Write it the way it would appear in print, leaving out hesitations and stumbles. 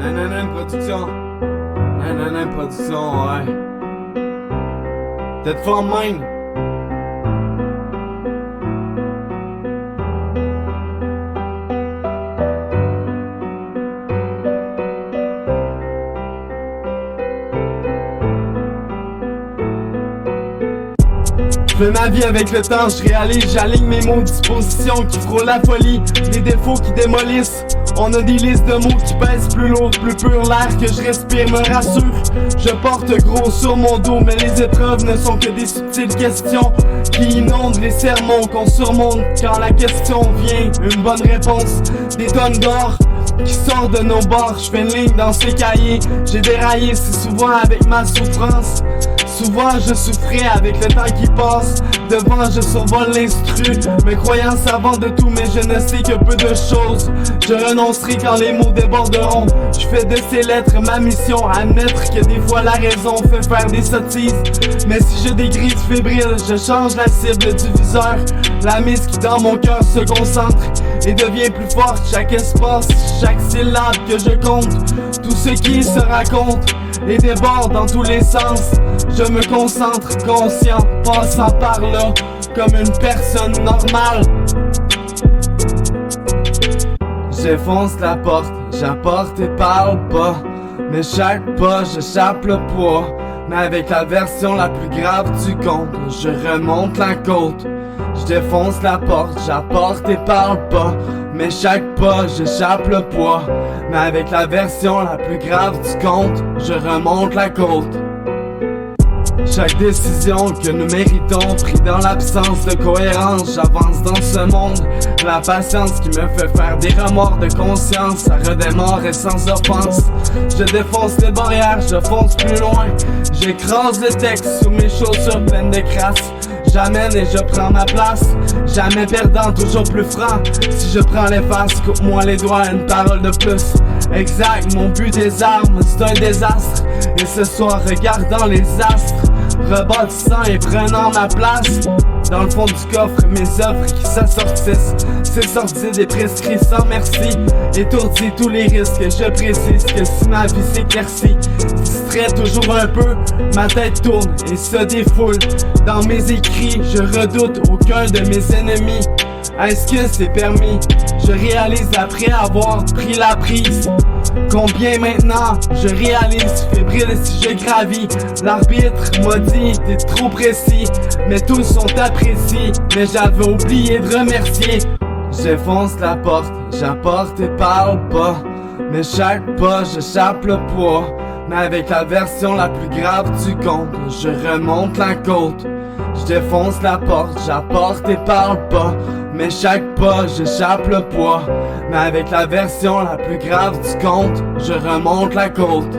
Nanana production. Nanana production, ouais. T'es fort même. Je fais ma vie avec le temps, je réalise, j'aligne mes mots, dispositions qui frôlent la folie, des défauts qui démolissent. On a des listes de mots qui pèsent plus lourd, plus pur, l'air que je respire me rassure. Je porte gros sur mon dos, mais les épreuves ne sont que des subtiles questions qui inondent les sermons qu'on surmonte quand la question vient. Une bonne réponse, des tonnes d'or qui sortent de nos bords. Je fais une ligne dans ces cahiers, j'ai déraillé si souvent avec ma souffrance. Souvent je souffrais avec le temps qui passe. Devant je survole l'instru, me croyant savant de tout, mais je ne sais que peu de choses. Je renoncerai quand les mots déborderont. Je fais de ces lettres ma mission, admettre que des fois la raison fait faire des sottises. Mais si je dégrise fébrile, je change la cible du viseur. La mise qui dans mon cœur se concentre et devient plus forte. Chaque espace, chaque syllabe que je compte, tout ce qui se raconte et déborde dans tous les sens. Je me concentre, conscient, passant par là, comme une personne normale. J'effonce la porte, j'apporte et parle pas. Mais chaque pas, j'échappe le poids. Mais avec la version la plus grave du conte, je remonte la côte. Je défonce la porte, j'apporte et parle pas. Mais chaque pas, j'échappe le poids. Mais avec la version la plus grave du conte, je remonte la côte. Chaque décision que nous méritons, pris dans l'absence de cohérence, j'avance dans ce monde. La patience qui me fait faire des remords de conscience, ça redémarre et sans offense. Je défonce les barrières, je fonce plus loin. J'écrase le texte sous mes chaussures pleines de crasse. J'amène et je prends ma place, jamais perdant, toujours plus franc. Si je prends les faces, coupe-moi les doigts, une parole de plus. Exact, mon but des armes, c'est un désastre. Et ce soir, regardant les astres, rebâtissant et prenant ma place dans le fond du coffre, mes œuvres qui s'assortissent. C'est sorti des prescrits sans merci, étourdi tous les risques. Je précise que si ma vie s'éclaircit, distrait toujours un peu, ma tête tourne et se défoule. Dans mes écrits, je redoute aucun de mes ennemis. Est-ce que c'est permis? Je réalise après avoir pris la prise. Combien maintenant? Je réalise fébrile si je gravis. L'arbitre m'a dit t'es trop précis, mais tous sont appréciés. Mais j'avais oublié de remercier. J'effonce la porte, j'apporte et parle pas. Mais chaque pas, j'échappe le poids. Mais avec la version la plus grave du conte, je remonte la côte. Je défonce la porte, j'apporte et parle pas. Mais chaque pas, j'échappe le poids. Mais avec la version la plus grave du conte, je remonte la côte.